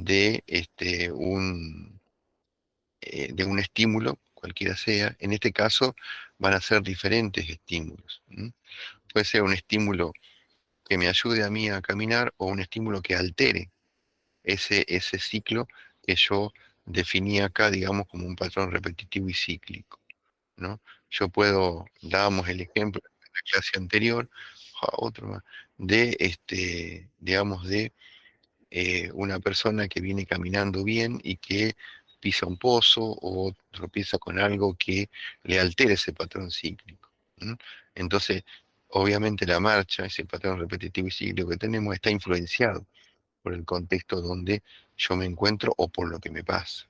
de de un estímulo, cualquiera sea. En este caso van a ser diferentes estímulos. Puede ser un estímulo que me ayude a mí a caminar o un estímulo que altere ese ciclo que yo definí acá, digamos, como un patrón repetitivo y cíclico, ¿no? Yo puedo, dábamos el ejemplo en la clase anterior, otro más, digamos, de una persona que viene caminando bien y que pisa un pozo o tropieza con algo que le altere ese patrón cíclico. Entonces, obviamente la marcha, ese patrón repetitivo y cíclico que tenemos, está influenciado por el contexto donde yo me encuentro o por lo que me pasa.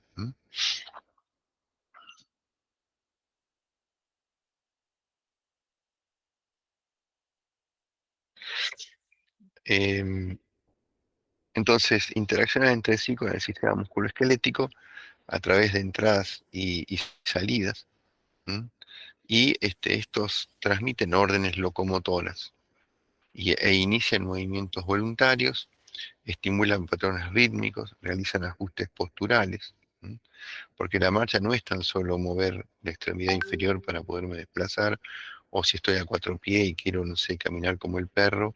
Em, entonces, interaccionan entre sí con el sistema musculoesquelético a través de entradas y salidas. ¿m? Y estos transmiten órdenes locomotoras e inician movimientos voluntarios, estimulan patrones rítmicos, realizan ajustes posturales, porque la marcha no es tan solo mover la extremidad inferior para poderme desplazar, o si estoy a cuatro pies y quiero, no sé, caminar como el perro,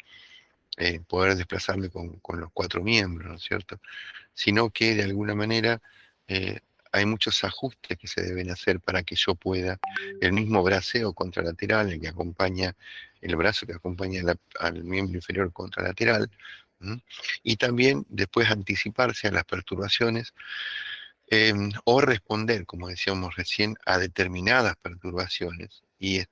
poder desplazarme con los cuatro miembros, ¿no es cierto? Sino que de alguna manera eh, hay muchos ajustes que se deben hacer para que yo pueda, el mismo braceo contralateral, el que acompaña, el brazo que acompaña al miembro inferior contralateral, y también después anticiparse a las perturbaciones o responder, como decíamos recién, a determinadas perturbaciones. Y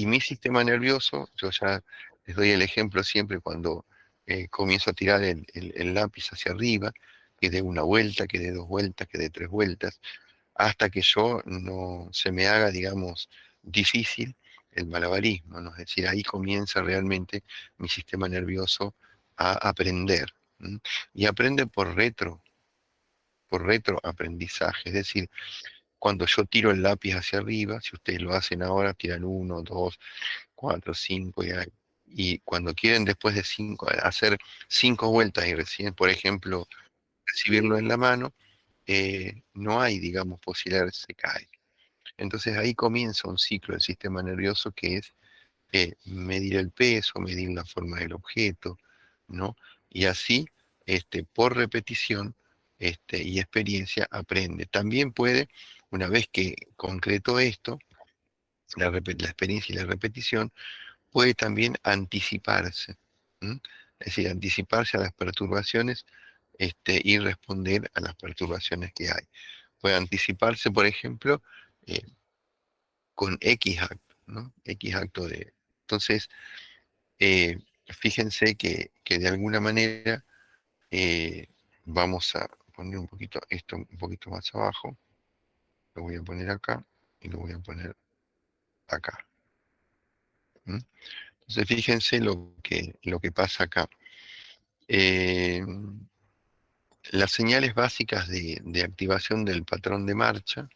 mi sistema nervioso, yo ya les doy el ejemplo siempre cuando comienzo a tirar el lápiz hacia arriba, que dé una vuelta, que dé dos vueltas, que dé tres vueltas, hasta que yo no se me haga, digamos, difícil el malabarismo, ¿no? Es decir, ahí comienza realmente mi sistema nervioso a aprender. ¿M? Y aprende por retroaprendizaje, es decir, cuando yo tiro el lápiz hacia arriba, si ustedes lo hacen ahora, tiran uno, dos, cuatro, cinco, y cuando quieren después de cinco, hacer cinco vueltas y recién, por ejemplo, recibirlo en la mano, no hay, digamos, posibilidad de que se cae. Entonces ahí comienza un ciclo del sistema nervioso que es medir el peso, medir la forma del objeto, ¿no? Y así, por repetición y experiencia, aprende. También puede, una vez que concretó esto, la experiencia y la repetición, puede también anticiparse, ¿m? Es decir, anticiparse a las perturbaciones y responder a las perturbaciones que hay. Puede anticiparse, por ejemplo, eh, con X acto, ¿no? X acto de... Entonces, eh, fíjense que de alguna manera eh, vamos a poner un poquito esto un poquito más abajo, lo voy a poner acá y lo voy a poner acá. ¿M? Entonces, fíjense lo que pasa acá. Eh, las señales básicas de activación del patrón de marcha,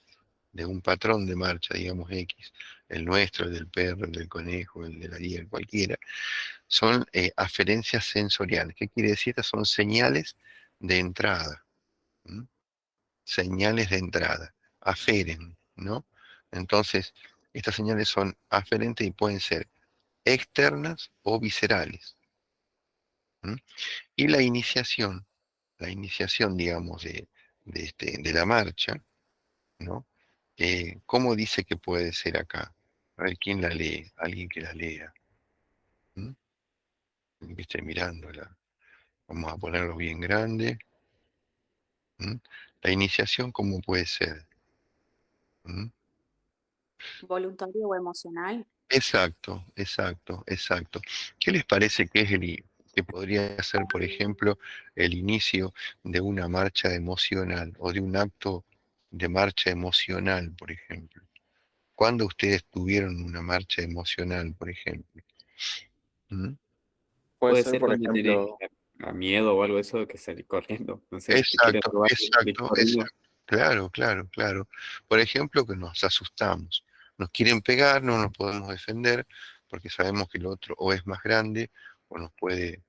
de un patrón de marcha, digamos X, el nuestro, el del perro, el del conejo, el de la guía, cualquiera, son aferencias sensoriales. ¿Qué quiere decir? Estas son señales de entrada. ¿M? Señales de entrada. Aferen, ¿no? Entonces, estas señales son aferentes y pueden ser externas o viscerales. ¿M? Y la iniciación, digamos, de la marcha, ¿no? ¿Cómo dice que puede ser acá? A ver, ¿quién la lee? Alguien que la lea. ¿M? Que esté mirándola. Vamos a ponerlo bien grande. ¿M? La iniciación, ¿cómo puede ser? ¿M? Voluntario o emocional. Exacto, exacto, exacto. ¿Qué les parece que es que podría ser, por ejemplo, el inicio de una marcha emocional o de un acto de marcha emocional, por ejemplo? ¿Cuándo ustedes tuvieron una marcha emocional, por ejemplo? ¿Mm? Puede Puede ser, ser por cuando tenés ejemplo, miedo o algo de eso de que salir corriendo. No sé, te quieren Exacto, robar y ir exacto, corriendo. exacto. Claro, claro, claro. Por ejemplo, que nos asustamos. Nos quieren pegar, no nos podemos defender porque sabemos que el otro o es más grande o nos puede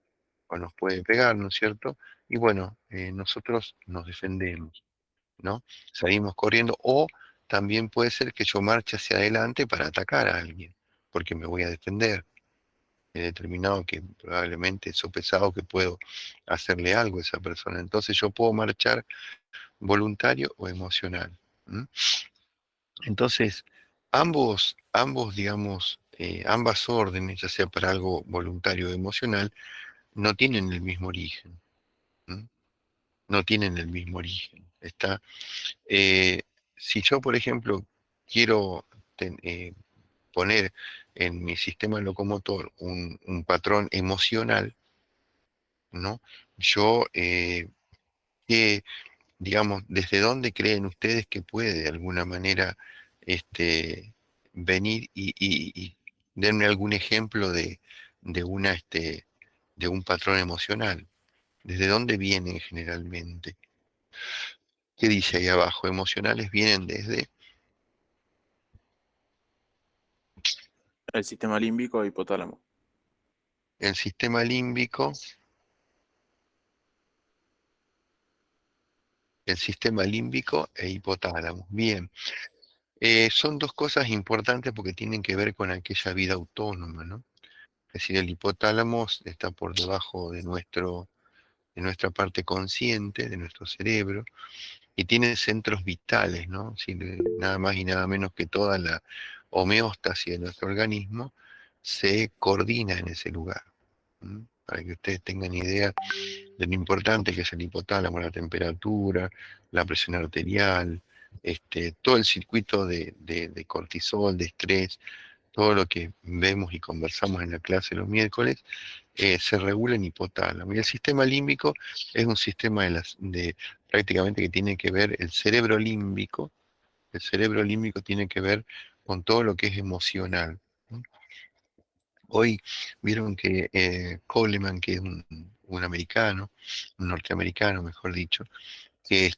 o nos puede pegar, ¿no es cierto? Y bueno, nosotros nos defendemos, ¿no? Salimos corriendo, o también puede ser que yo marche hacia adelante para atacar a alguien, porque me voy a defender. He determinado que probablemente he sopesado que puedo hacerle algo a esa persona. Entonces yo puedo marchar voluntario o emocional. ¿M? Entonces, digamos, ambas órdenes, ya sea para algo voluntario o emocional, no tienen el mismo origen. ¿M? No tienen el mismo origen. Eh, si yo, por ejemplo, quiero poner en mi sistema locomotor un patrón emocional, ¿no? Yo, ¿qué, digamos, desde dónde creen ustedes que puede de alguna manera venir y denme algún ejemplo de una, de un patrón emocional? ¿Desde dónde vienen generalmente? ¿Qué dice ahí abajo? Emocionales vienen desde El sistema límbico e hipotálamo. el sistema límbico, e hipotálamo. Bien. Son dos cosas importantes porque tienen que ver con aquella vida autónoma, ¿no? Es decir, el hipotálamo está por debajo de nuestra parte consciente, de nuestro cerebro, y tiene centros vitales, ¿no? Es decir, nada más y nada menos que toda la homeostasis de nuestro organismo se coordina en ese lugar. Para que ustedes tengan idea de lo importante que es el hipotálamo, la temperatura, la presión arterial, todo el circuito de cortisol, de estrés, todo lo que vemos y conversamos en la clase los miércoles, se regula en hipotálamo. Y el sistema límbico es un sistema prácticamente que tiene que ver el cerebro límbico tiene que ver con todo lo que es emocional. Hoy vieron que Coleman, que es un americano, un norteamericano, mejor dicho, que,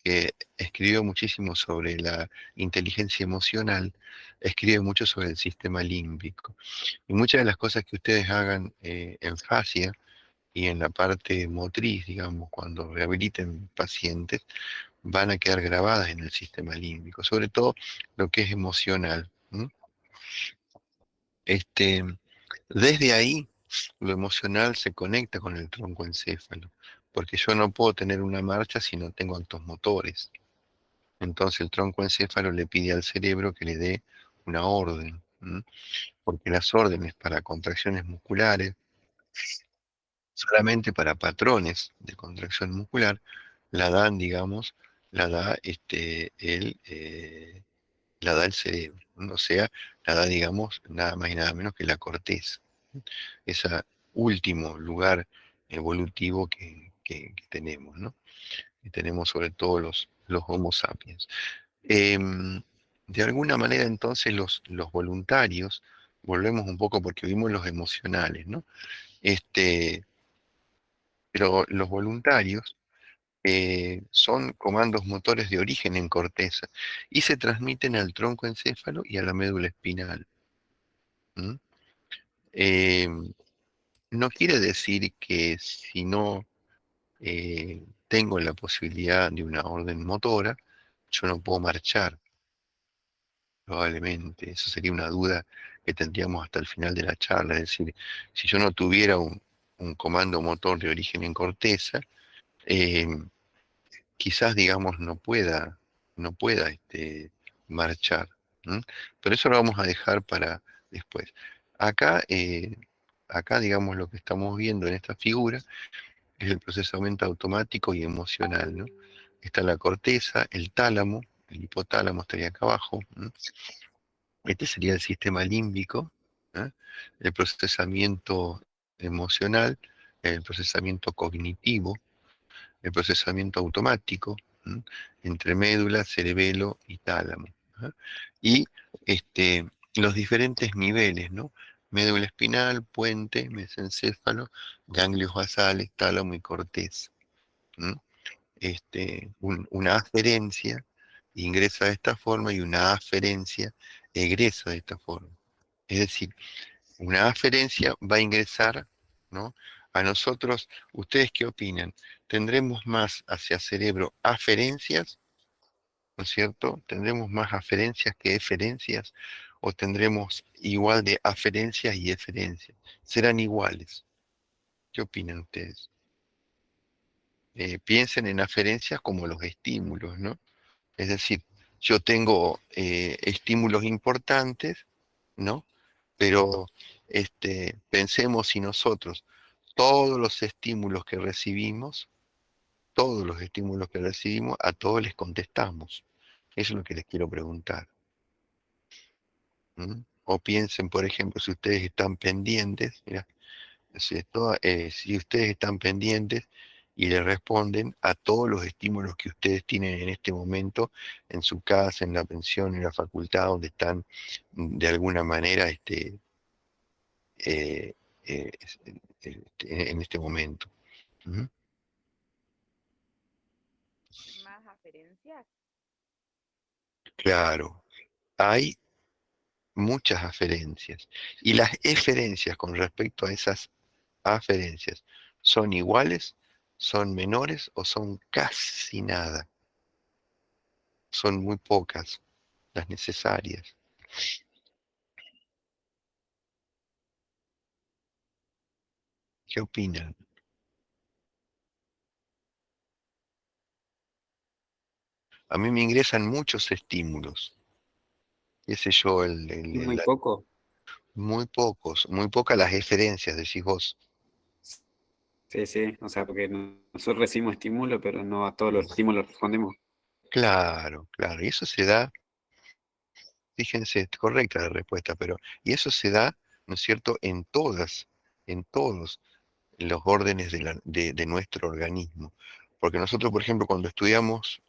que escribió muchísimo sobre la inteligencia emocional, escribe mucho sobre el sistema límbico. Y muchas de las cosas que ustedes hagan en fascia y en la parte motriz, digamos, cuando rehabiliten pacientes, van a quedar grabadas en el sistema límbico, sobre todo lo que es emocional. Este, Desde ahí, lo emocional se conecta con el tronco encéfalo, porque yo no puedo tener una marcha si no tengo actos motores. Entonces el tronco encéfalo le pide al cerebro que le dé una orden, porque las órdenes para contracciones musculares, solamente para patrones de contracción muscular, la dan, digamos, la da la da el cerebro, ¿no? O sea, la da, digamos, nada más y nada menos que la corteza, ese último lugar evolutivo que tenemos, ¿no? Que tenemos sobre todo los Homo sapiens. Em, de alguna manera, entonces, los voluntarios, volvemos un poco porque vimos los emocionales, ¿no? Este, pero los voluntarios son comandos motores de origen en corteza y se transmiten al tronco encéfalo y a la médula espinal. ¿M? Em, no quiere decir que si no tengo la posibilidad de una orden motora, yo no puedo marchar, probablemente. Eso sería una duda que tendríamos hasta el final de la charla. Es decir, si yo no tuviera un comando motor de origen en corteza, em, quizás, digamos, no pueda marchar. ¿M? Pero eso lo vamos a dejar para después. Acá, digamos, lo que estamos viendo en esta figura es el procesamiento automático y emocional, ¿no? Está la corteza, el tálamo, el hipotálamo estaría acá abajo. Este sería el sistema límbico, ¿eh? El procesamiento emocional, el procesamiento cognitivo, el procesamiento automático, ¿m? Entre médula, cerebelo y tálamo. ¿eh? Y los diferentes niveles, ¿no? Médula espinal, puente, mesencéfalo, ganglios basales, tálamo y corteza. ¿M? Una aferencia ingresa de esta forma y una aferencia egresa de esta forma. Es decir, una aferencia va a ingresar, ¿no? a nosotros, ¿ustedes qué opinan? ¿Tendremos más hacia cerebro aferencias, ¿no es cierto? ¿Tendremos más aferencias que eferencias? ¿O tendremos igual de aferencias y eferencias? ¿Serán iguales? ¿Qué opinan ustedes? Piensen en aferencias como los estímulos, ¿no? Es decir, yo tengo estímulos importantes, ¿no? Pero pensemos si nosotros, todos los estímulos que recibimos, todos los estímulos que recibimos, a todos les contestamos. Eso es lo que les quiero preguntar. ¿Mm? O piensen, por ejemplo, si ustedes están pendientes, mira, si ustedes están pendientes y le responden a todos los estímulos que ustedes tienen en este momento, en su casa, en la pensión, en la facultad, donde están de alguna manera eh, eh, en este momento. ¿Mm? ¿Más aferencias? Claro, hay muchas aferencias. Y las eferencias con respecto a esas aferencias, ¿son iguales, son menores o son casi nada? Son muy pocas las necesarias. ¿Qué opinan? A mí me ingresan muchos estímulos, qué sé yo, Y muy poco. muy pocos, muy pocas las eferencias, decís vos. Sí, sí, o sea, porque nosotros recibimos estímulo, pero no a todos los estímulos respondemos. Claro, claro, y eso se da, fíjense, es correcta la respuesta, pero, y eso se da, ¿no es cierto?, en todos los órdenes de nuestro organismo. Porque nosotros, por ejemplo, cuando estudiamos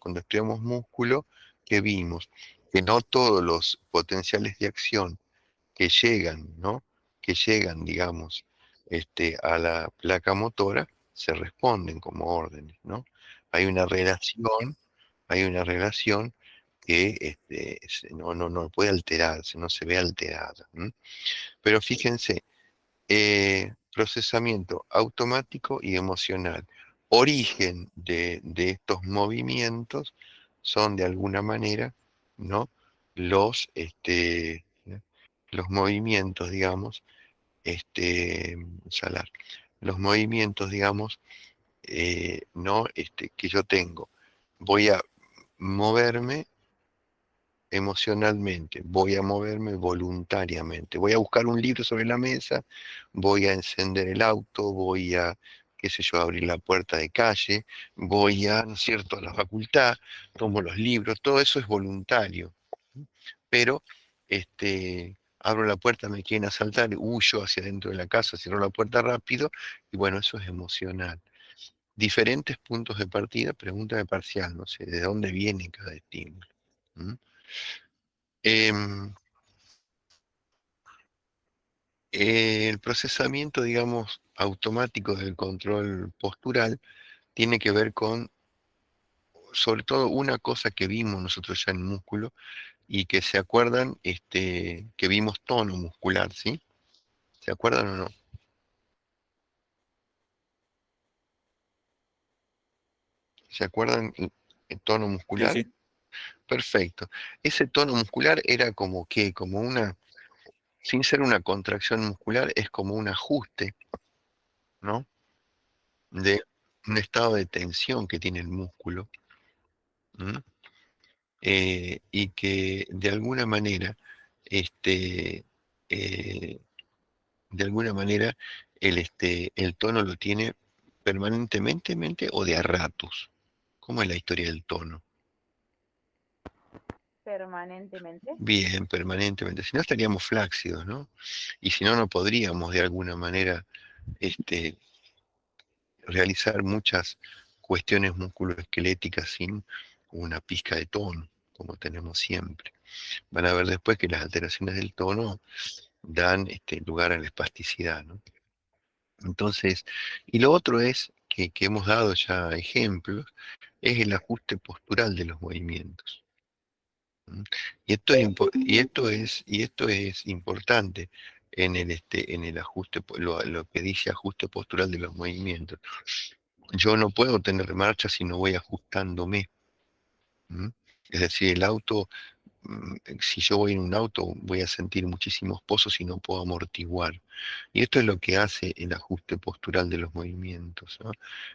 músculo, ¿qué vimos? Que no todos los potenciales de acción que llegan, ¿no? Que llegan, digamos, a la placa motora, se responden como órdenes, ¿no? Hay una relación, hay una relación que no puede alterarse, no se ve alterada. ¿M? Pero fíjense, procesamiento automático y emocional. Origen de estos movimientos son de alguna manera, ¿no? Los, los movimientos, digamos, salar, los movimientos, digamos, ¿no? Que yo tengo. Voy a moverme emocionalmente, voy a moverme voluntariamente, voy a buscar un libro sobre la mesa, voy a encender el auto, voy a, qué sé yo, abrir la puerta de calle, voy a, ¿no es cierto?, a la facultad, tomo los libros, todo eso es voluntario. Pero, abro la puerta, me quieren asaltar, huyo hacia dentro de la casa, cierro la puerta rápido, y bueno, eso es emocional. Diferentes puntos de partida, pregunta de parcial, no sé, ¿de dónde viene cada estímulo? ¿Mm? Em, el procesamiento, digamos, automático del control postural tiene que ver con, sobre todo, una cosa que vimos nosotros ya en músculo y que se acuerdan, que vimos tono muscular, ¿sí? ¿Se acuerdan o no? ¿Se acuerdan el tono Sí, muscular? sí. Perfecto. Ese tono muscular era como que, como una, sin ser una contracción muscular, es como un ajuste, ¿no? De un estado de tensión que tiene el músculo. ¿M? Y que este, eh, de alguna manera el tono lo tiene permanentemente o de a ratos. ¿Cómo es la historia del tono? Permanentemente. Bien, permanentemente. Si no estaríamos flácidos, ¿no? Y si no, no podríamos de alguna manera este, realizar muchas cuestiones musculoesqueléticas sin una pizca de tono, como tenemos siempre. Van a ver después que las alteraciones del tono dan lugar a la espasticidad, ¿no? Entonces, y lo otro es, que hemos dado ya ejemplos, es el ajuste postural de los movimientos. ¿M? Y esto es importante. en el ajuste, lo que dice ajuste postural de los movimientos. Yo no puedo tener marcha si no voy ajustándome. ¿Mm? Es decir, el auto, si yo voy en un auto, voy a sentir muchísimos pozos y no puedo amortiguar. Y esto es lo que hace el ajuste postural de los movimientos, ¿no?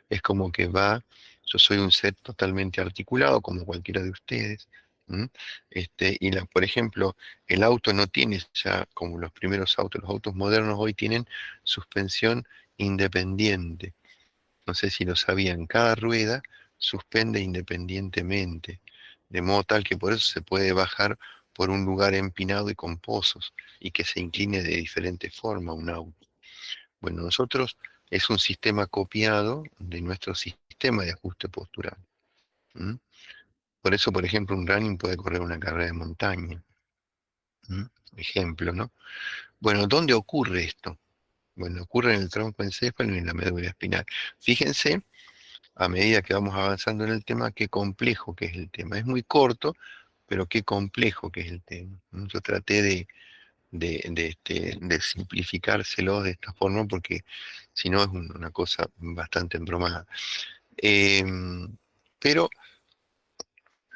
Es como que yo soy un set totalmente articulado, como cualquiera de ustedes. ¿Mm? Por ejemplo, el auto no tiene ya, como los primeros autos, los autos modernos hoy tienen suspensión independiente. No sé si lo sabían, cada rueda suspende independientemente, de modo tal que por eso se puede bajar por un lugar empinado y con pozos, y que se incline de diferente forma un auto. Bueno, nosotros es un sistema copiado de nuestro sistema de ajuste postural. ¿Mm? Por eso, por ejemplo, un running puede correr una carrera de montaña. ¿Mm? Ejemplo, ¿no? Bueno, ¿dónde ocurre esto? Bueno, ocurre en el tronco encéfalo y en la médula espinal. Fíjense, a medida que vamos avanzando en el tema, qué complejo que es el tema. Es muy corto, pero qué complejo que es el tema. Yo traté de simplificárselo de esta forma porque si no es una cosa bastante embromada. Pero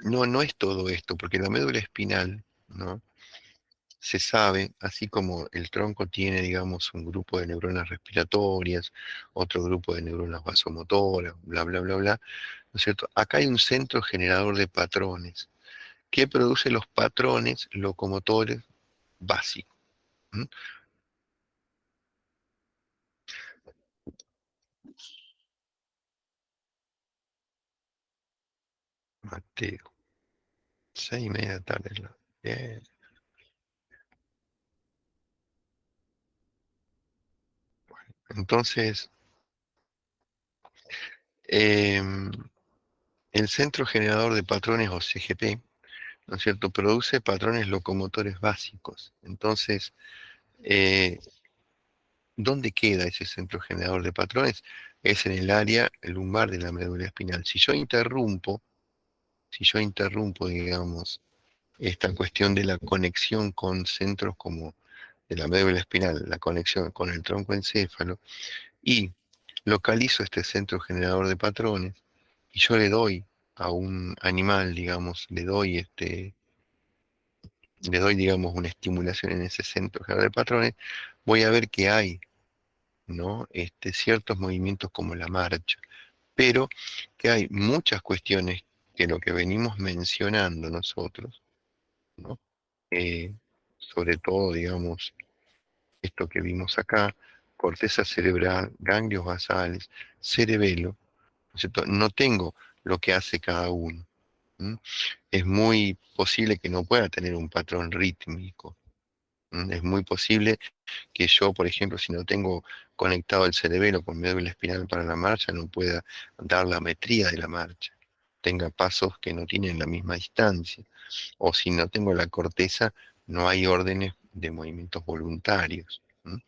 no es todo esto, porque la médula espinal, ¿no? Se sabe, así como el tronco tiene, digamos, un grupo de neuronas respiratorias, otro grupo de neuronas vasomotoras, bla, bla, bla, bla, ¿no es cierto? Acá hay un centro generador de patrones que produce los patrones locomotores básicos. ¿Mm? Mateo, 6:30 de la tarde. Bien. Entonces, em, el centro generador de patrones o CGP, ¿no es cierto?, produce patrones locomotores básicos. Entonces, eh, ¿dónde queda ese centro generador de patrones? Es en el área lumbar de la médula espinal. Si yo interrumpo, digamos, esta cuestión de la conexión con centros como de la médula espinal, la conexión con el tronco encéfalo, y localizo este centro generador de patrones, y yo le doy a un animal, digamos, digamos, una estimulación en ese centro generador de patrones, voy a ver que hay, ¿no? Ciertos movimientos como la marcha, pero que hay muchas cuestiones que lo que venimos mencionando nosotros, ¿no? Sobre todo, digamos, esto que vimos acá, corteza cerebral, ganglios basales, cerebelo, ¿no es cierto? No tengo lo que hace cada uno. ¿M? Es muy posible que no pueda tener un patrón rítmico. Es muy posible que yo, por ejemplo, si no tengo conectado el cerebelo con médula espinal para la marcha, no pueda dar la metría de la marcha. Tenga pasos que no tienen la misma distancia. O si no tengo la corteza, no hay órdenes de movimientos voluntarios. ¿M?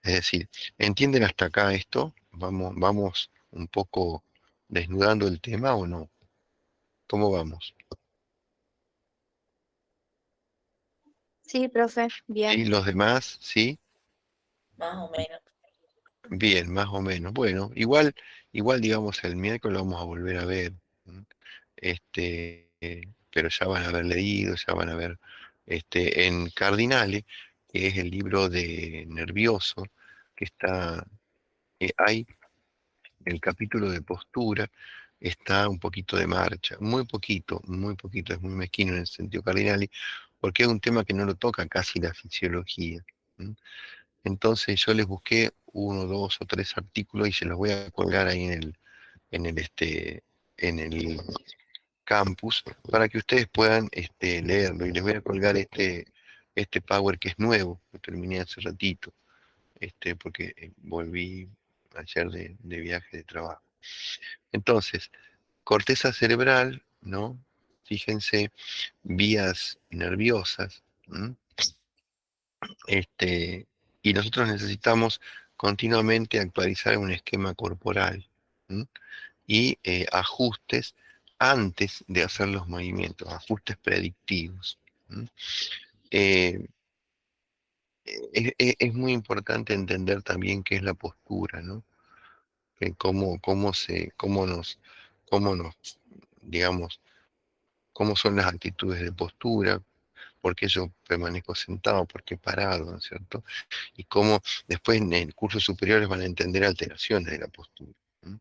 Es decir, ¿entienden hasta acá esto? Vamos un poco desnudando el tema o no. ¿Cómo vamos? Sí, profe, ¿Sí? bien. ¿Los demás? ¿Sí? Más o menos. Bien, más o menos. Bueno, igual digamos el miércoles lo vamos a volver a ver. ¿M? Pero ya van a haber leído, ya van a ver en Cardinale, que es el libro de Nervioso, que hay el capítulo de postura, está un poquito de marcha, muy poquito, es muy mezquino en el sentido Cardinale, porque es un tema que no lo toca casi la fisiología. ¿M? Entonces yo les busqué uno, dos o tres artículos y se los voy a colgar ahí en el, este, en el campus para que ustedes puedan leerlo. Y les voy a colgar este Power que es nuevo, que terminé hace ratito, porque volví ayer de viaje de trabajo. Entonces, corteza cerebral, ¿no? Fíjense, vías nerviosas, ¿m? Y nosotros necesitamos continuamente actualizar un esquema corporal, ¿m? Y ajustes antes de hacer los movimientos, ajustes predictivos. ¿M? Eh, es muy importante entender también qué es la postura, ¿no? Que cómo nos, digamos, cómo son las actitudes de postura, por qué yo permanezco sentado, por qué parado, ¿no es cierto? Y cómo después en el curso superiores van a entender alteraciones de la postura. ¿Mm?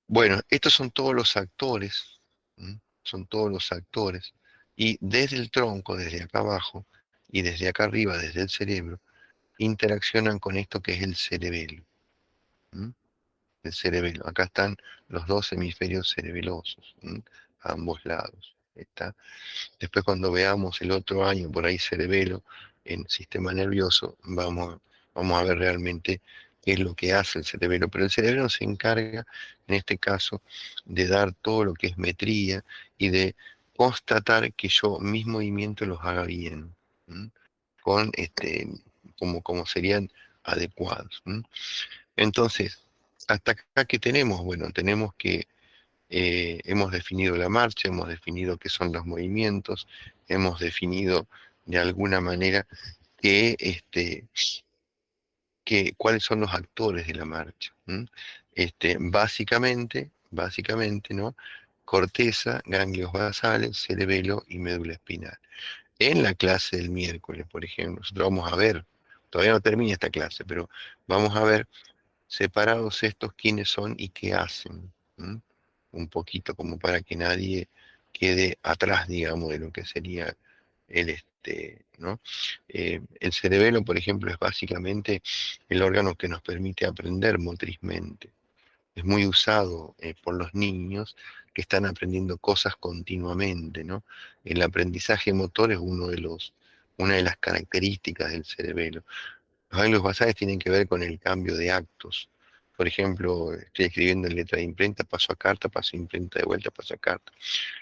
Bueno, estos son todos los actores, ¿m? Son todos los actores, y desde el tronco, desde acá abajo, y desde acá arriba, desde el cerebro, interaccionan con esto que es el cerebelo. ¿M? El cerebelo. Acá están los dos hemisferios cerebelosos, ¿m? A ambos lados. ¿Está? Después cuando veamos el otro año por ahí cerebelo en sistema nervioso, vamos a ver realmente qué es lo que hace el cerebelo. Pero el cerebelo se encarga, en este caso, de dar todo lo que es metría y de constatar que yo mis movimientos los haga bien, ¿m? Con como serían adecuados. ¿M? Entonces, hasta acá que tenemos, bueno, tenemos que hemos definido la marcha, hemos definido qué son los movimientos, hemos definido de alguna manera que, cuáles son los actores de la marcha. ¿M? Básicamente, ¿no? Corteza, ganglios basales, cerebelo y médula espinal. En la clase del miércoles, por ejemplo, nosotros vamos a ver, todavía no termina esta clase, pero vamos a ver separados estos quiénes son y qué hacen. ¿M? Un poquito como para que nadie quede atrás, digamos, de lo que sería ¿no? El cerebelo, por ejemplo, es básicamente el órgano que nos permite aprender motrizmente. Es muy usado por los niños que están aprendiendo cosas continuamente, ¿no? El aprendizaje motor es una de las características del cerebelo. Los ganglios basales tienen que ver con el cambio de actos. Por ejemplo, estoy escribiendo en letra de imprenta, paso a carta, paso a imprenta de vuelta, paso a carta.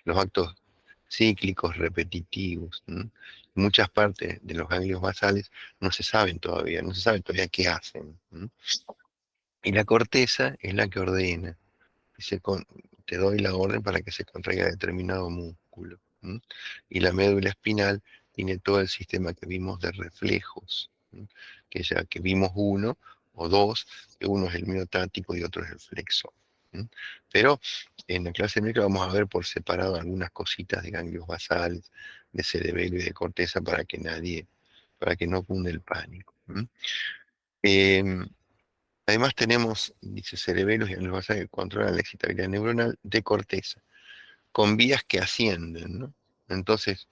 Los actos cíclicos, repetitivos. ¿M? Muchas partes de los ganglios basales no se saben todavía, no se sabe todavía qué hacen. ¿M? Y la corteza es la que ordena. Te doy la orden para que se contraiga determinado músculo. ¿M? Y la médula espinal tiene todo el sistema que vimos de reflejos, ¿m? Que vimos uno o dos, que uno es el miotático y otro es el flexor. ¿M? Pero en la clase médica vamos a ver por separado algunas cositas de ganglios basales, de cerebelo y de corteza para que no cunde el pánico. ¿M? Em, Además tenemos, dice, cerebelos y ganglios basales que controlan la excitabilidad neuronal de corteza, con vías que ascienden, ¿no? Entonces,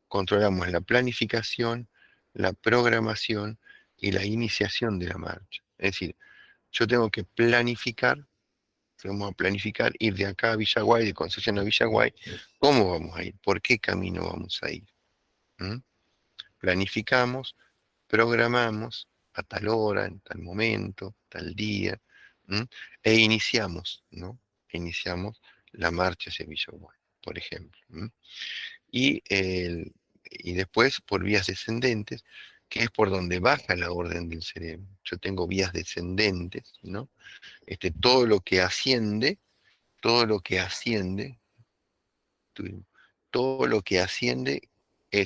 controlamos la planificación, la programación y la iniciación de la marcha. Es decir, yo tengo que planificar, vamos a planificar ir de acá a Villaguay, de Concepción a Villaguay, ¿cómo vamos a ir? ¿Por qué camino vamos a ir? ¿Mm? Planificamos, programamos a tal hora, en tal momento, tal día, ¿m? E iniciamos, ¿no? Iniciamos la marcha hacia Villaguay, por ejemplo. ¿M? Y, y después por vías descendentes, que es por donde baja la orden del cerebro. Yo tengo vías descendentes, ¿no? Todo lo que asciende, todo lo que asciende, tu- todo lo que asciende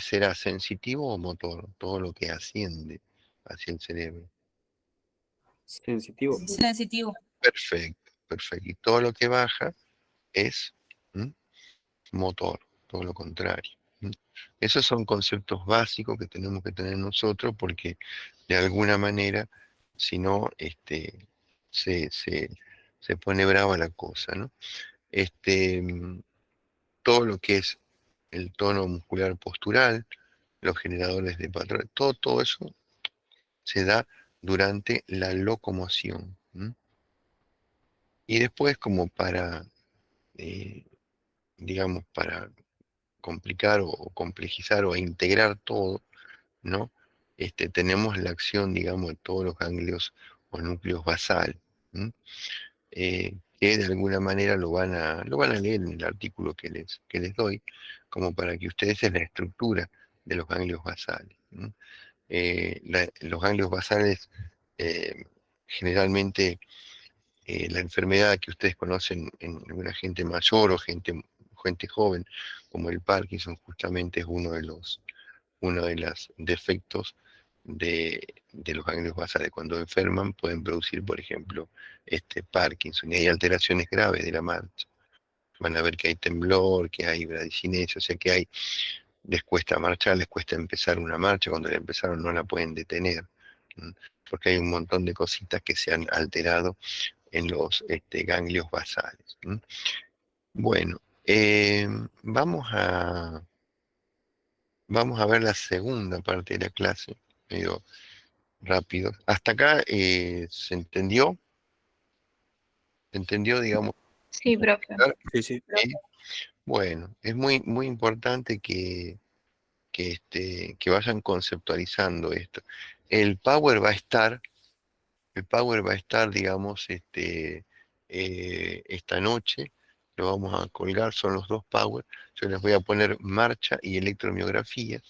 será sensitivo o motor, todo lo que asciende hacia el cerebro. Sensitivo. Sensitivo. Perfecto, perfecto. Y todo lo que baja es motor, todo lo contrario. ¿M? Esos son conceptos básicos que tenemos que tener nosotros porque de alguna manera, si no, se, se, se pone brava la cosa, ¿no? Todo lo que es el tono muscular postural, los generadores de patrón, todo eso se da durante la locomoción. ¿M? Y después, como para, eh, digamos, para complicar o complejizar o integrar todo, ¿no? Tenemos la acción, digamos, de todos los ganglios o núcleos basales, ¿m? Que de alguna manera lo van a leer en el artículo que les doy, como para que ustedes vean la estructura de los ganglios basales. ¿M? Los ganglios basales, generalmente, la enfermedad que ustedes conocen en alguna gente mayor o gente joven, como el Parkinson, justamente es uno de los defectos de los ganglios basales. Cuando enferman pueden producir, por ejemplo, Parkinson, y hay alteraciones graves de la marcha. Van a ver que hay temblor, que hay bradicinesia, o sea que les cuesta marchar, les cuesta empezar una marcha, cuando la empezaron no la pueden detener, porque hay un montón de cositas que se han alterado en los ganglios basales. Bueno, vamos a ver la segunda parte de la clase, medio rápido. Hasta acá ¿se entendió? ¿Se entendió, digamos? Sí, profe. Sí, sí. ¿Sí? Bueno, es muy, muy importante que vayan conceptualizando esto. El power va a estar, digamos, esta noche, lo vamos a colgar, son los dos power. Yo les voy a poner marcha y electromiografía,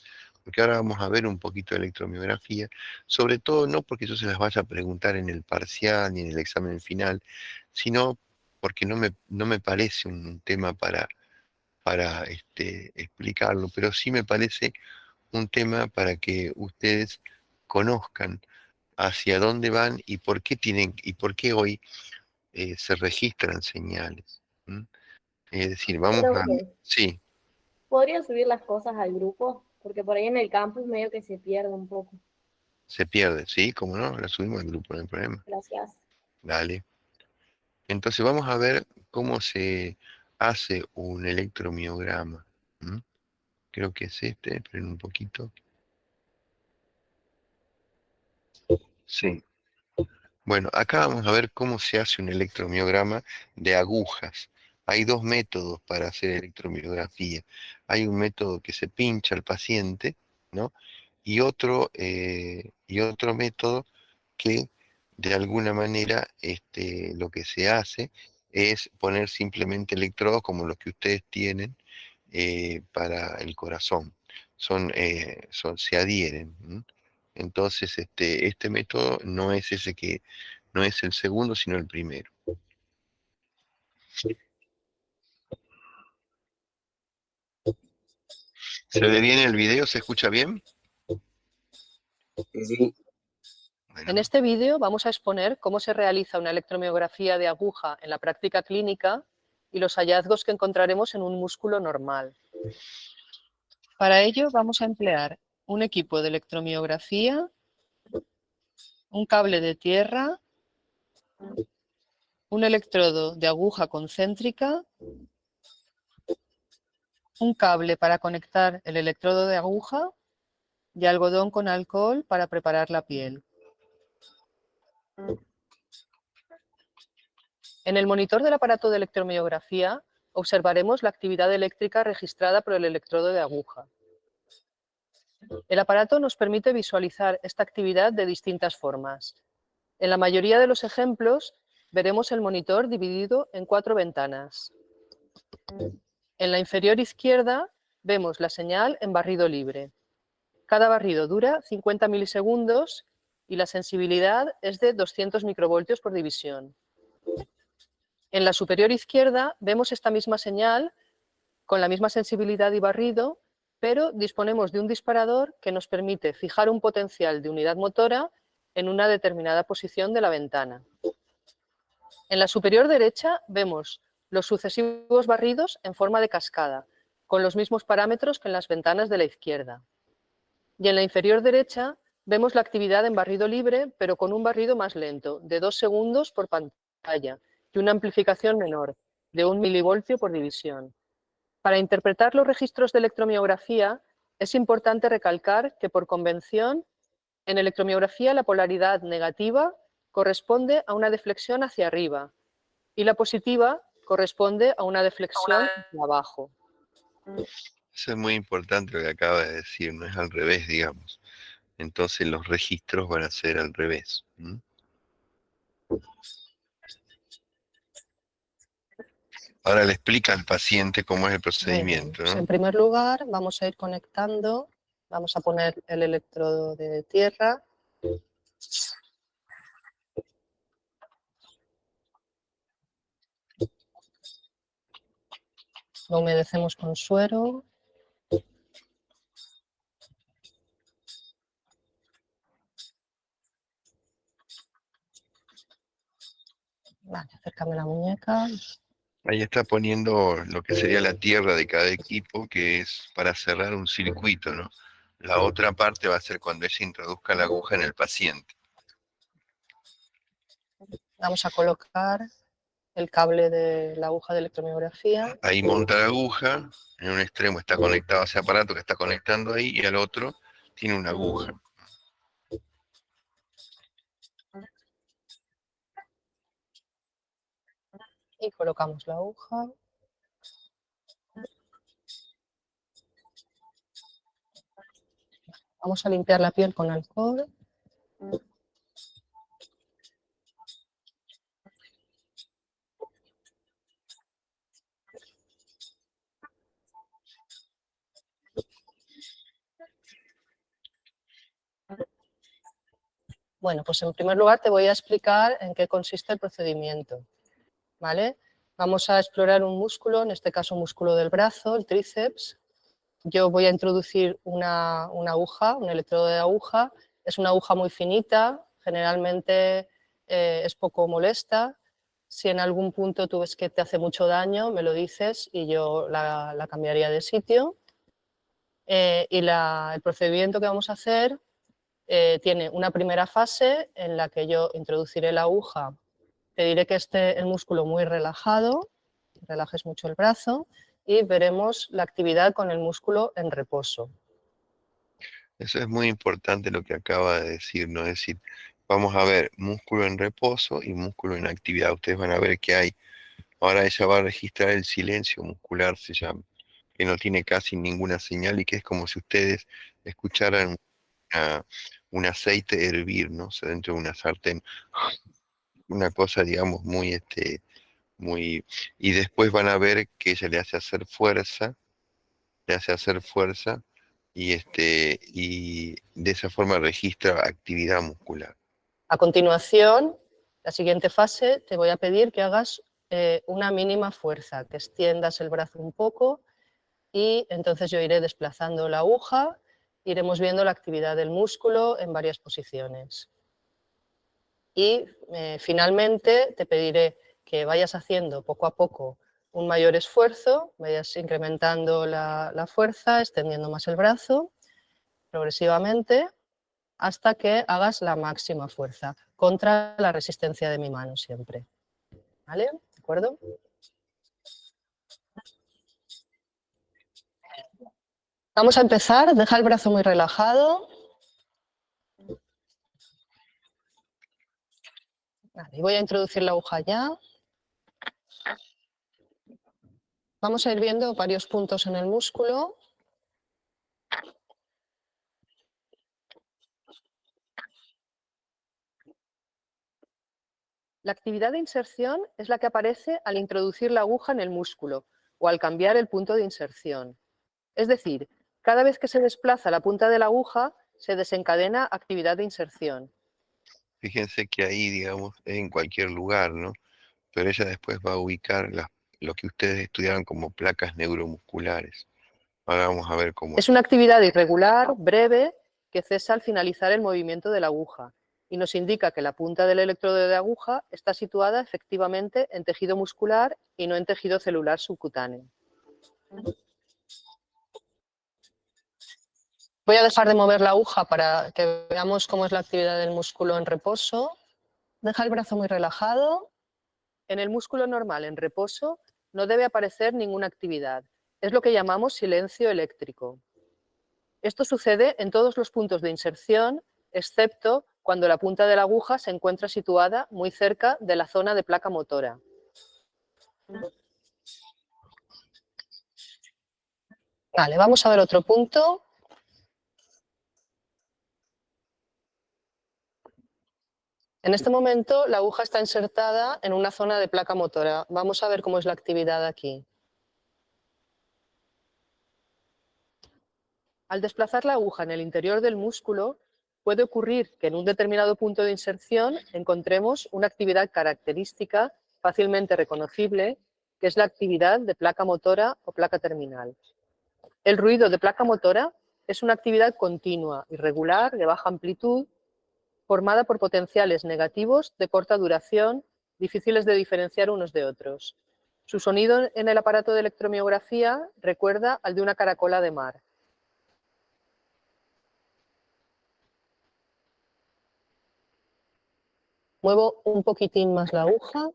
porque ahora vamos a ver un poquito de electromiografía, sobre todo no porque yo se las vaya a preguntar en el parcial ni en el examen final, sino porque no me parece un tema para explicarlo, pero sí me parece un tema para que ustedes conozcan hacia dónde van y por qué hoy se registran señales. Es decir, vamos a... Profe, Sí, ¿podría subir las cosas al grupo? Porque por ahí en el campus medio que se pierde un poco. se pierde, ¿sí? ¿Cómo no? La subimos al grupo, no hay problema. Gracias. Dale. Entonces vamos a ver cómo se hace un electromiograma. ¿Mm? Creo que es esperen un poquito. Sí. Bueno, acá vamos a ver cómo se hace un electromiograma de agujas. Hay dos métodos para hacer electromiografía. Hay un método que se pincha al paciente, ¿no? Y otro método que de alguna manera lo que se hace es poner simplemente electrodos como los que ustedes tienen para el corazón. Se adhieren. Entonces, este método no es no es el segundo, sino el primero. ¿Se ve bien el video? ¿Se escucha bien? Sí. Bueno, En este vídeo vamos a exponer cómo se realiza una electromiografía de aguja en la práctica clínica y los hallazgos que encontraremos en un músculo normal. Para ello vamos a emplear un equipo de electromiografía, un cable de tierra, un electrodo de aguja concéntrica, un cable para conectar el electrodo de aguja y algodón con alcohol para preparar la piel. En el monitor del aparato de electromiografía observaremos la actividad eléctrica registrada por el electrodo de aguja. El aparato nos permite visualizar esta actividad de distintas formas. En la mayoría de los ejemplos veremos el monitor dividido en 4 ventanas. En la inferior izquierda vemos la señal en barrido libre. Cada barrido dura 50 milisegundos y la sensibilidad es de 200 microvoltios por división. En la superior izquierda vemos esta misma señal con la misma sensibilidad y barrido, pero disponemos de un disparador que nos permite fijar un potencial de unidad motora en una determinada posición de la ventana. En la superior derecha vemos los sucesivos barridos en forma de cascada, con los mismos parámetros que en las ventanas de la izquierda. Y en la inferior derecha vemos la actividad en barrido libre, pero con un barrido más lento, de 2 segundos por pantalla, y una amplificación menor, de 1 milivoltio por división. Para interpretar los registros de electromiografía, es importante recalcar que, por convención, en electromiografía la polaridad negativa corresponde a una deflexión hacia arriba y la positiva corresponde a una deflexión hacia abajo. eso es muy importante lo que acaba de decir, no es al revés, digamos. Entonces los registros van a ser al revés. Ahora le explica al paciente cómo es el procedimiento, Pues ¿no? en primer lugar vamos a ir conectando, vamos a poner el electrodo de tierra. Lo humedecemos con suero. Déjame la muñeca. Ahí está poniendo lo que sería la tierra de cada equipo, que es para cerrar un circuito, ¿no? La otra parte va a ser cuando ella introduzca la aguja en el paciente. Vamos a colocar el cable de la aguja de electromiografía. Ahí monta la aguja, en un extremo está conectado a ese aparato que está conectando ahí, y al otro tiene una aguja. Y colocamos la aguja. Vamos a limpiar la piel con alcohol. Bueno, pues en primer lugar te voy a explicar en qué consiste el procedimiento, ¿vale? Vamos a explorar un músculo, en este caso un músculo del brazo, el tríceps. Yo voy a introducir una aguja, un electrodo de aguja. Es una aguja muy finita, generalmente es poco molesta. Si en algún punto tú ves que te hace mucho daño, me lo dices y yo la cambiaría de sitio. El procedimiento que vamos a hacer tiene una primera fase en la que yo introduciré la aguja. Te diré que esté el músculo muy relajado, relajes mucho el brazo y veremos la actividad con el músculo en reposo. Eso es muy importante lo que acaba de decir, ¿no? Es decir, vamos a ver músculo en reposo y músculo en actividad. Ustedes van a ver que hay, ahora ella va a registrar el silencio muscular, se llama, que no tiene casi ninguna señal y que es como si ustedes escucharan un aceite hervir, ¿no? O sea, dentro de una sartén, una cosa, digamos, muy, muy, y después van a ver que ella le hace hacer fuerza, y de esa forma registra actividad muscular. A continuación, la siguiente fase, te voy a pedir que hagas una mínima fuerza, que extiendas el brazo un poco y entonces yo iré desplazando la aguja, iremos viendo la actividad del músculo en varias posiciones. Y finalmente te pediré que vayas haciendo poco a poco un mayor esfuerzo, vayas incrementando la fuerza, extendiendo más el brazo progresivamente hasta que hagas la máxima fuerza contra la resistencia de mi mano siempre. ¿Vale? ¿De acuerdo? Vamos a empezar, deja el brazo muy relajado. Vale, voy a introducir la aguja ya. Vamos a ir viendo varios puntos en el músculo. La actividad de inserción es la que aparece al introducir la aguja en el músculo o al cambiar el punto de inserción. Es decir, cada vez que se desplaza la punta de la aguja, se desencadena actividad de inserción. Fíjense que ahí, digamos, es en cualquier lugar, ¿no? Pero ella después va a ubicar lo que ustedes estudiaron como placas neuromusculares. Ahora vamos a ver cómo Es una actividad irregular, breve, que cesa al finalizar el movimiento de la aguja y nos indica que la punta del electrodo de aguja está situada efectivamente en tejido muscular y no en tejido celular subcutáneo. Voy a dejar de mover la aguja para que veamos cómo es la actividad del músculo en reposo. Deja el brazo muy relajado. En el músculo normal en reposo no debe aparecer ninguna actividad. Es lo que llamamos silencio eléctrico. Esto sucede en todos los puntos de inserción, excepto cuando la punta de la aguja se encuentra situada muy cerca de la zona de placa motora. Vale, vamos a ver otro punto. En este momento la aguja está insertada en una zona de placa motora. Vamos a ver cómo es la actividad aquí. Al desplazar la aguja en el interior del músculo, puede ocurrir que en un determinado punto de inserción encontremos una actividad característica fácilmente reconocible, que es la actividad de placa motora o placa terminal. El ruido de placa motora es una actividad continua, irregular, de baja amplitud, formada por potenciales negativos de corta duración, difíciles de diferenciar unos de otros. Su sonido en el aparato de electromiografía recuerda al de una caracola de mar. Muevo un poquitín más la aguja.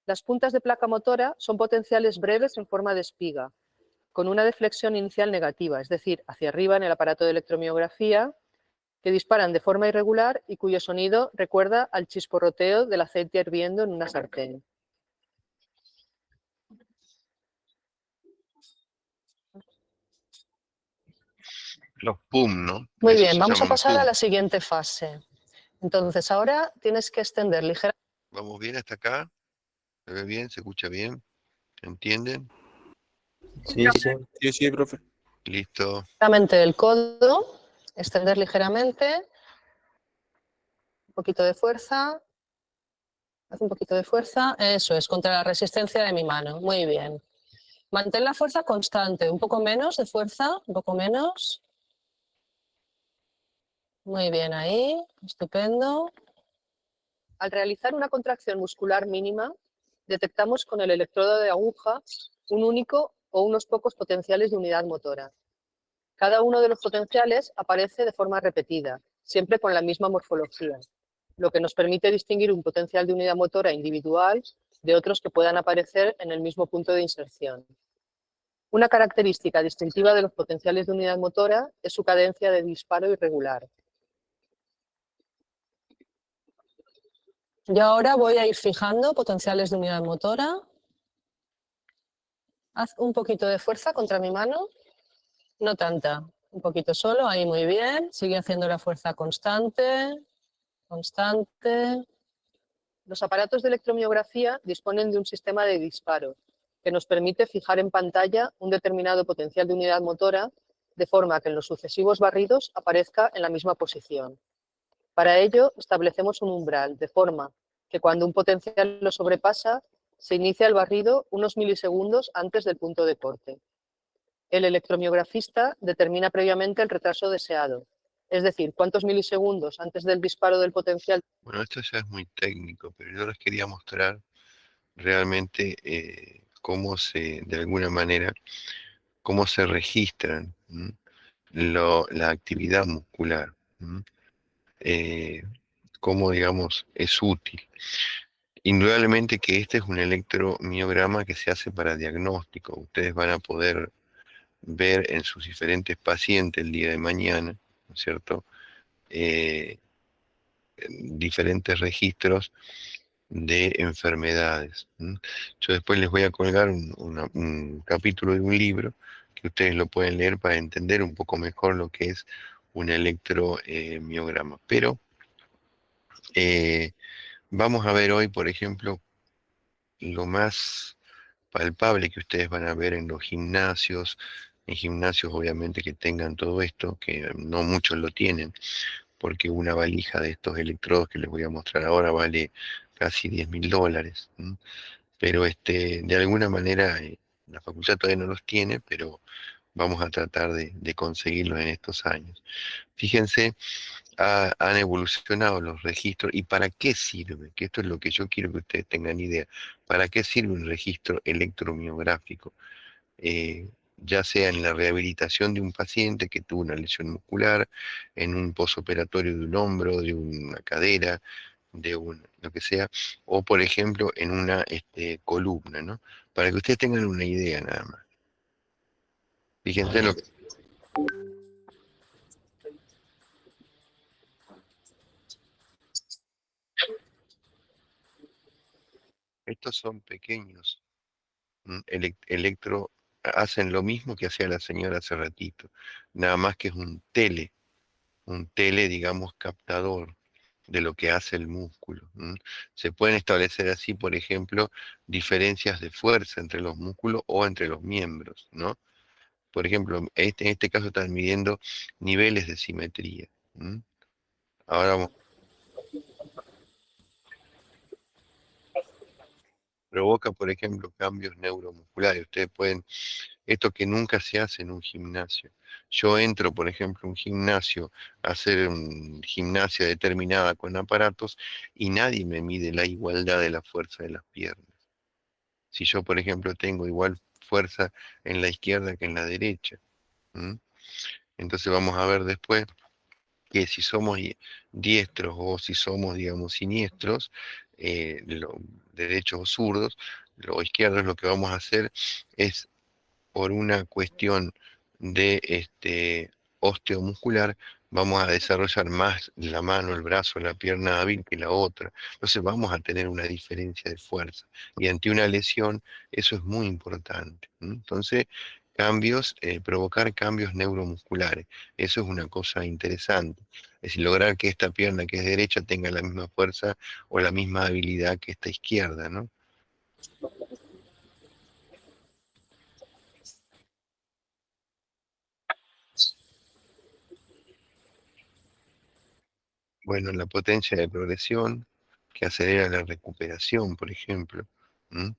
Las puntas de placa motora son potenciales breves en forma de espiga, con una deflexión inicial negativa, es decir, hacia arriba en el aparato de electromiografía, que disparan de forma irregular y cuyo sonido recuerda al chisporroteo del aceite hirviendo en una sartén. Los PUM, ¿no? Muy Eso bien, se vamos a llaman los pasar a PUM. la siguiente fase. Entonces, ahora tienes que extender ligeramente ¿Vamos bien hasta acá? ¿Se ve bien? ¿Se escucha bien? ¿Entienden? Sí, sí. Sí, sí, profe. Listo. el codo, extender ligeramente, un poquito de fuerza, haz un poquito de fuerza, eso es, contra la resistencia de mi mano, muy bien. Mantén la fuerza constante, un poco menos de fuerza, un poco menos. Muy bien ahí, estupendo. Al realizar una contracción muscular mínima, detectamos con el electrodo de aguja un único o unos pocos potenciales de unidad motora. Cada uno de los potenciales aparece de forma repetida, siempre con la misma morfología, lo que nos permite distinguir un potencial de unidad motora individual de otros que puedan aparecer en el mismo punto de inserción. Una característica distintiva de los potenciales de unidad motora es su cadencia de disparo irregular. Yo ahora voy a ir fijando potenciales de unidad motora. Haz un poquito de fuerza contra mi mano, no tanta, un poquito solo, ahí muy bien. Sigue haciendo la fuerza constante, constante. Los aparatos de electromiografía disponen de un sistema de disparo que nos permite fijar en pantalla un determinado potencial de unidad motora de forma que en los sucesivos barridos aparezca en la misma posición. Para ello, establecemos un umbral, de forma que cuando un potencial lo sobrepasa, se inicia el barrido unos milisegundos antes del punto de corte. El electromiografista determina previamente el retraso deseado, es decir, cuántos milisegundos antes del disparo del potencial. Bueno, esto ya es muy técnico, pero yo les quería mostrar realmente cómo de alguna manera, cómo se registran la actividad muscular, cómo, digamos, es útil. Indudablemente que este es un electromiograma que se hace para diagnóstico. Ustedes van a poder ver en sus diferentes pacientes el día de mañana, ¿no es cierto? Diferentes registros de enfermedades. Yo después les voy a colgar un capítulo de un libro que ustedes lo pueden leer para entender un poco mejor lo que es un electromiograma. Pero vamos a ver hoy, por ejemplo, lo más palpable que ustedes van a ver en gimnasios obviamente que tengan todo esto, que no muchos lo tienen, porque una valija de estos electrodos que les voy a mostrar ahora vale casi $10.000. Pero de alguna manera la facultad todavía no los tiene, pero vamos a tratar de conseguirlos en estos años. Fíjense, han evolucionado los registros y para qué sirve, que esto es lo que yo quiero que ustedes tengan idea, para qué sirve un registro electromiográfico. Ya sea en la rehabilitación de un paciente que tuvo una lesión muscular, en un posoperatorio de un hombro, de una cadera, lo que sea, o por ejemplo en una columna, ¿no? Para que ustedes tengan una idea nada más. Fíjense lo que... Estos son pequeños hacen lo mismo que hacía la señora hace ratito, nada más que es un tele, digamos, captador de lo que hace el músculo. Se pueden establecer así, por ejemplo, diferencias de fuerza entre los músculos o entre los miembros, ¿no? Por ejemplo, en este caso están midiendo niveles de simetría. Ahora vamos. provoca, por ejemplo, cambios neuromusculares. Ustedes pueden, esto que nunca se hace en un gimnasio. Yo entro, por ejemplo, a un gimnasio a hacer gimnasia determinada con aparatos y nadie me mide la igualdad de la fuerza de las piernas. Si yo, por ejemplo, tengo igual fuerza en la izquierda que en la derecha. ¿M? Entonces vamos a ver después que si somos diestros o si somos, digamos, siniestros, derechos o zurdos, o izquierdos, lo que vamos a hacer es, por una cuestión de osteomuscular, vamos a desarrollar más la mano, el brazo, la pierna hábil que la otra. Entonces vamos a tener una diferencia de fuerza. Y ante una lesión, eso es muy importante. Entonces, provocar cambios neuromusculares. Eso es una cosa interesante. Es decir, lograr que esta pierna que es derecha tenga la misma fuerza o la misma habilidad que esta izquierda, ¿no? Bueno, la potencia de progresión, que acelera la recuperación, por ejemplo. ¿Mm?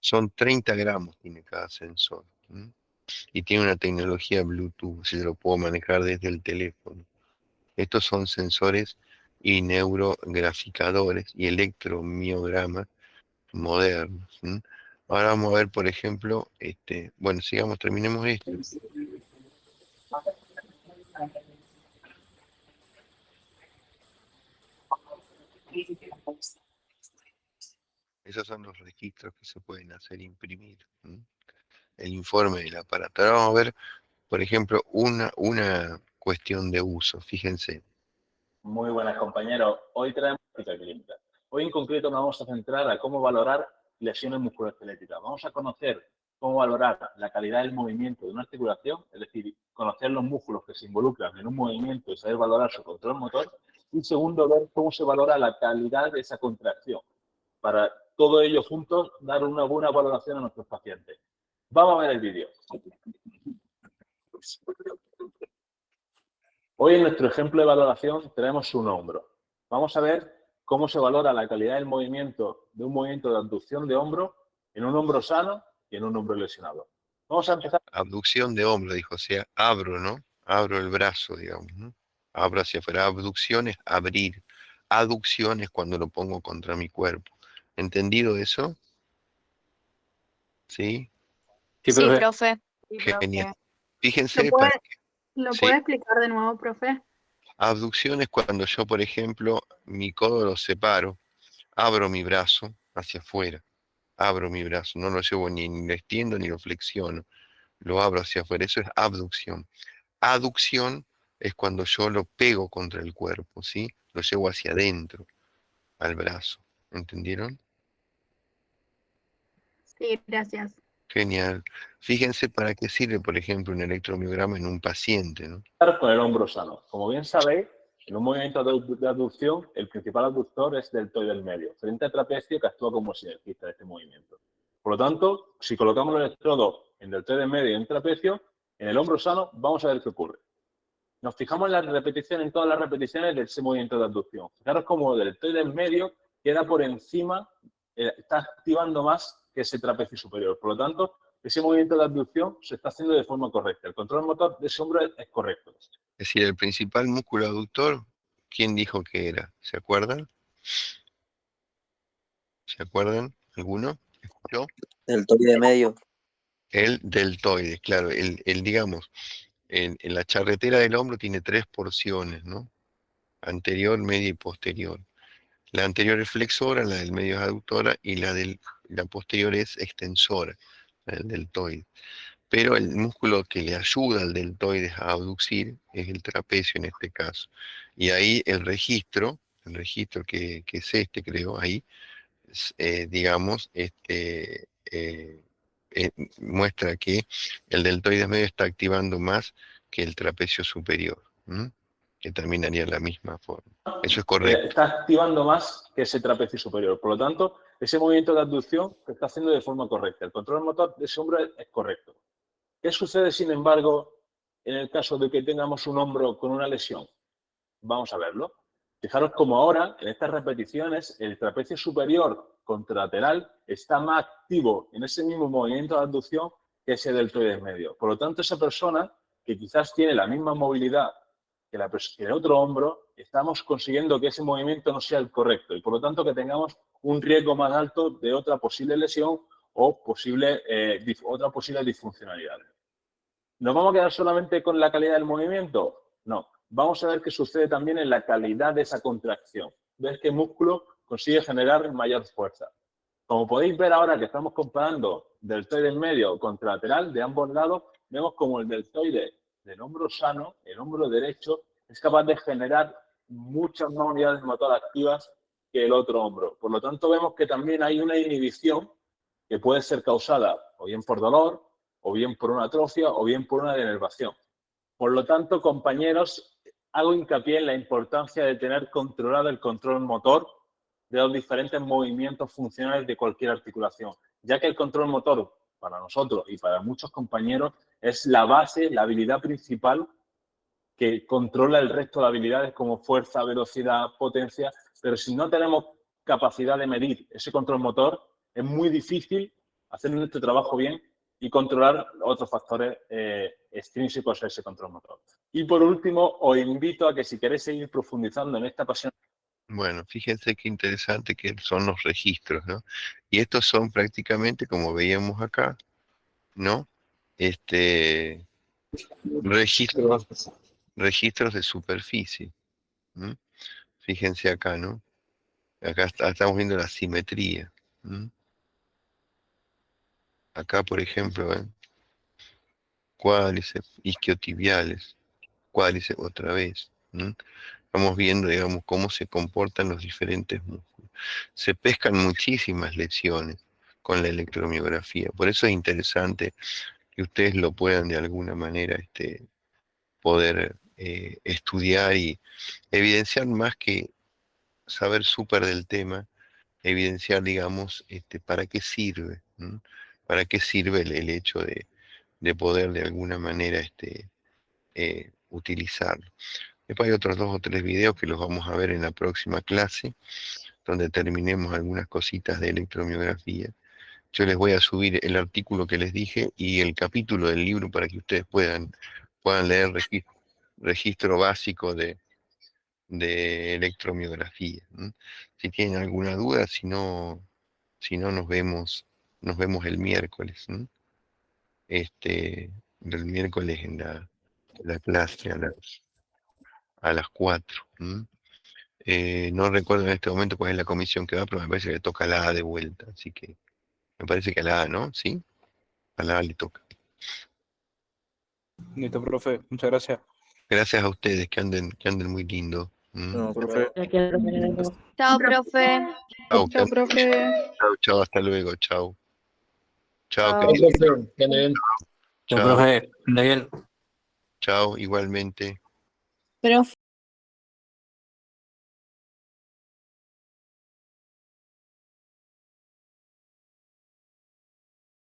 Son 30 gramos tiene cada sensor. ¿Mm? Y tiene una tecnología Bluetooth, se lo puedo manejar desde el teléfono. Estos son sensores y neurograficadores y electromiogramas modernos. ¿Mm? Ahora vamos a ver, por ejemplo, bueno, sigamos, terminemos esto. Esos son los registros que se pueden hacer imprimir. ¿M? El informe del aparato. Ahora vamos a ver, por ejemplo, una cuestión de uso. Fíjense. Muy buenas, compañeros. Hoy traemos práctica clínica. Hoy en concreto nos vamos a centrar a cómo valorar lesiones musculoesqueléticas. Vamos a conocer cómo valorar la calidad del movimiento de una articulación, es decir, conocer los músculos que se involucran en un movimiento y saber valorar su control motor. Y segundo, ver cómo se valora la calidad de esa contracción. Para todo ello juntos, dar una buena valoración a nuestros pacientes. Vamos a ver el vídeo. Hoy en nuestro ejemplo de valoración tenemos un hombro. Vamos a ver cómo se valora la calidad del movimiento de un movimiento de abducción de hombro en un hombro sano y en un hombro lesionado. Vamos a empezar. Abducción de hombro, dijo, o sea, abro, ¿no? Abro el brazo, digamos, ¿no? Abro hacia afuera. Abducción es abrir. Aducción es cuando lo pongo contra mi cuerpo. ¿Entendido eso? ¿Sí? Sí, profe. Genial. Fíjense, ¿Lo ¿sí? puede explicar de nuevo, profe? Abducción es cuando yo, por ejemplo, mi codo lo separo, abro mi brazo hacia afuera, abro mi brazo, no lo llevo ni lo extiendo ni lo flexiono, lo abro hacia afuera, eso es abducción. Aducción es cuando yo lo pego contra el cuerpo, ¿sí? Lo llevo hacia adentro, al brazo, ¿entendieron? Sí, gracias. Genial. Fíjense para qué sirve, por ejemplo, un electromiograma en un paciente, ¿no? Con el hombro sano. Como bien sabéis, en un movimiento de abducción, el principal abductor es deltoide del medio, frente al trapecio que actúa como sinergista de este movimiento. Por lo tanto, si colocamos el electrodo en deltoide del medio y en trapecio, en el hombro sano, vamos a ver qué ocurre. Nos fijamos en la repetición, en todas las repeticiones de ese movimiento de abducción. Fijaros cómo el deltoide del medio queda por encima, está activando más que ese trapecio superior. Por lo tanto, ese movimiento de abducción se está haciendo de forma correcta. El control motor de ese hombro es correcto. Es decir, el principal músculo aductor, ¿quién dijo que era? ¿Se acuerdan? ¿Se acuerdan? ¿Alguno? ¿Escuchó? Deltoide medio. El deltoide, claro. Digamos, en la charretera del hombro tiene 3 porciones, ¿no? Anterior, media y posterior. La anterior es flexora, la del medio es aductora y la posterior es extensora, el deltoide. Pero el músculo que le ayuda al deltoide a abducir es el trapecio en este caso. Y ahí el registro que es creo, ahí, digamos, muestra que el deltoide medio está activando más que el trapecio superior, que terminaría de la misma forma. Eso es correcto. Está activando más que ese trapecio superior. Por lo tanto, ese movimiento de abducción se está haciendo de forma correcta. El control motor de ese hombro es correcto. ¿Qué sucede, sin embargo, en el caso de que tengamos un hombro con una lesión? Vamos a verlo. Fijaros como ahora, en estas repeticiones, el trapecio superior contralateral está más activo en ese mismo movimiento de abducción que ese deltoides medio. Por lo tanto, esa persona que quizás tiene la misma movilidad que el otro hombro, estamos consiguiendo que ese movimiento no sea el correcto y, por lo tanto, que tengamos un riesgo más alto de otra posible lesión o otra posible disfuncionalidad. ¿Nos vamos a quedar solamente con la calidad del movimiento? No. Vamos a ver qué sucede también en la calidad de esa contracción. Ver qué músculo consigue generar mayor fuerza. Como podéis ver ahora que estamos comparando deltoides medio contralateral de ambos lados, vemos como el deltoide del hombro sano, el hombro derecho, es capaz de generar muchas más unidades motoras activas que el otro hombro. Por lo tanto, vemos que también hay una inhibición que puede ser causada o bien por dolor, o bien por una atrofia, o bien por una denervación. Por lo tanto, compañeros, hago hincapié en la importancia de tener controlado el control motor de los diferentes movimientos funcionales de cualquier articulación, ya que el control motor, para nosotros y para muchos compañeros, es la base, la habilidad principal que controla el resto de habilidades como fuerza, velocidad, potencia, pero si no tenemos capacidad de medir ese control motor, es muy difícil hacer nuestro trabajo bien y controlar otros factores extrínsecos a ese control motor. Y por último, os invito a que si queréis seguir profundizando en esta pasión. Bueno, fíjense qué interesante que son los registros, ¿no? Y estos son prácticamente, como veíamos acá, ¿no? Registros de superficie. ¿Mm? Fíjense acá, ¿no? Acá estamos viendo la simetría. ¿Mm? Acá, por ejemplo, cuádriceps isquiotibiales, cuádriceps otra vez. ¿Mm? Estamos viendo, digamos, cómo se comportan los diferentes músculos. Se pescan muchísimas lesiones con la electromiografía. Por eso es interesante que ustedes lo puedan de alguna manera poder estudiar y evidenciar más que saber súper del tema, evidenciar, digamos, para qué sirve, ¿no? Para qué sirve el hecho de poder de alguna manera utilizarlo. Después hay otros 2 o 3 videos que los vamos a ver en la próxima clase, donde terminemos algunas cositas de electromiografía. Yo les voy a subir el artículo que les dije y el capítulo del libro para que ustedes puedan leer registro básico de electromiografía. ¿No? Si tienen alguna duda, si no nos vemos el miércoles. ¿No? El miércoles en la clase a las 4. ¿No? No recuerdo en este momento cuál es la comisión que va, pero me parece que le toca a la A de vuelta, así que me parece que a la A, ¿no? ¿Sí? A la A le toca. Listo, profe. Muchas gracias. Gracias a ustedes, que anden muy lindo. No, profe. Chao, profe. Chao, profe. Chao, hasta luego, chao. Chao, Chao. querido. Chao, profe. Anda bien. Chao, igualmente. Profe.